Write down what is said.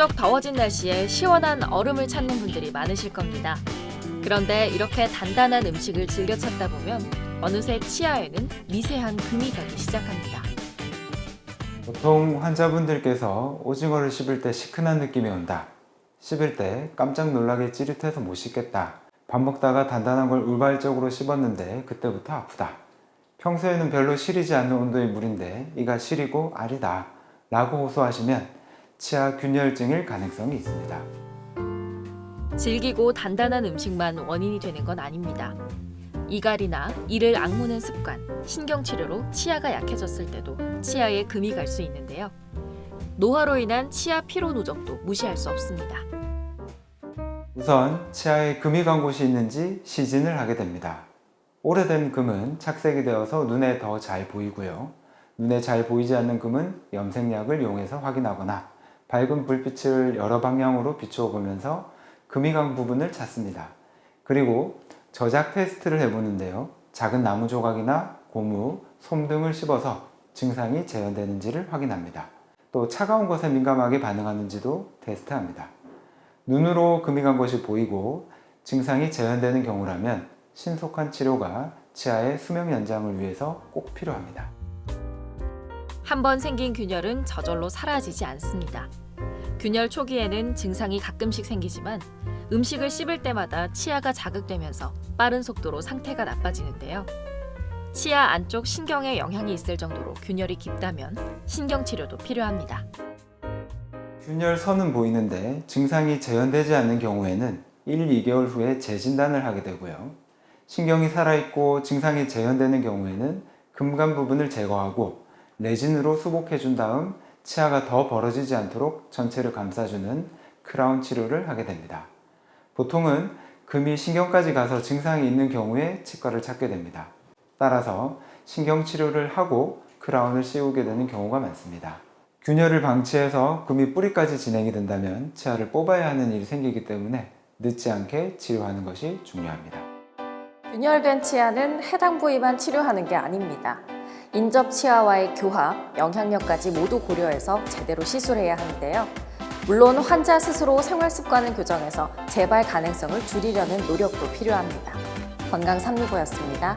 무척 더워진 날씨에 시원한 얼음을 찾는 분들이 많으실 겁니다. 그런데 이렇게 단단한 음식을 즐겨 찾다 보면 어느새 치아에는 미세한 금이 가기 시작합니다. 보통 환자분들께서 오징어를 씹을 때 시큰한 느낌이 온다. 씹을 때 깜짝 놀라게 찌릿해서 못 씹겠다. 밥 먹다가 단단한 걸 울발적으로 씹었는데 그때부터 아프다. 평소에는 별로 시리지 않는 온도의 물인데 이가 시리고 아리다 라고 호소하시면 치아 균열증일 가능성이 있습니다. 질기고 단단한 음식만 원인이 되는 건 아닙니다. 이갈이나 이를 악무는 습관, 신경치료로 치아가 약해졌을 때도 치아에 금이 갈 수 있는데요. 노화로 인한 치아 피로 누적도 무시할 수 없습니다. 우선 치아에 금이 간 곳이 있는지 시진을 하게 됩니다. 오래된 금은 착색이 되어서 눈에 더 잘 보이고요. 눈에 잘 보이지 않는 금은 염색약을 이용해서 확인하거나 밝은 불빛을 여러 방향으로 비추어 보면서 금이 간 부분을 찾습니다. 그리고 저작 테스트를 해보는데요. 작은 나무 조각이나 고무, 솜 등을 씹어서 증상이 재현되는지를 확인합니다. 또 차가운 것에 민감하게 반응하는지도 테스트합니다. 눈으로 금이 간 것이 보이고 증상이 재현되는 경우라면 신속한 치료가 치아의 수명 연장을 위해서 꼭 필요합니다. 한번 생긴 균열은 저절로 사라지지 않습니다. 균열 초기에는 증상이 가끔씩 생기지만 음식을 씹을 때마다 치아가 자극되면서 빠른 속도로 상태가 나빠지는데요. 치아 안쪽 신경에 영향이 있을 정도로 균열이 깊다면 신경치료도 필요합니다. 균열선은 보이는데 증상이 재현되지 않는 경우에는 1, 2개월 후에 재진단을 하게 되고요. 신경이 살아있고 증상이 재현되는 경우에는 금간 부분을 제거하고 레진으로 수복해준 다음 치아가 더 벌어지지 않도록 전체를 감싸주는 크라운 치료를 하게 됩니다. 보통은 금이 신경까지 가서 증상이 있는 경우에 치과를 찾게 됩니다. 따라서 신경치료를 하고 크라운을 씌우게 되는 경우가 많습니다. 균열을 방치해서 금이 뿌리까지 진행이 된다면 치아를 뽑아야 하는 일이 생기기 때문에 늦지 않게 치료하는 것이 중요합니다. 균열된 치아는 해당 부위만 치료하는 게 아닙니다. 인접 치아와의 교합, 영향력까지 모두 고려해서 제대로 시술해야 하는데요. 물론 환자 스스로 생활 습관을 교정해서 재발 가능성을 줄이려는 노력도 필요합니다. 건강365였습니다.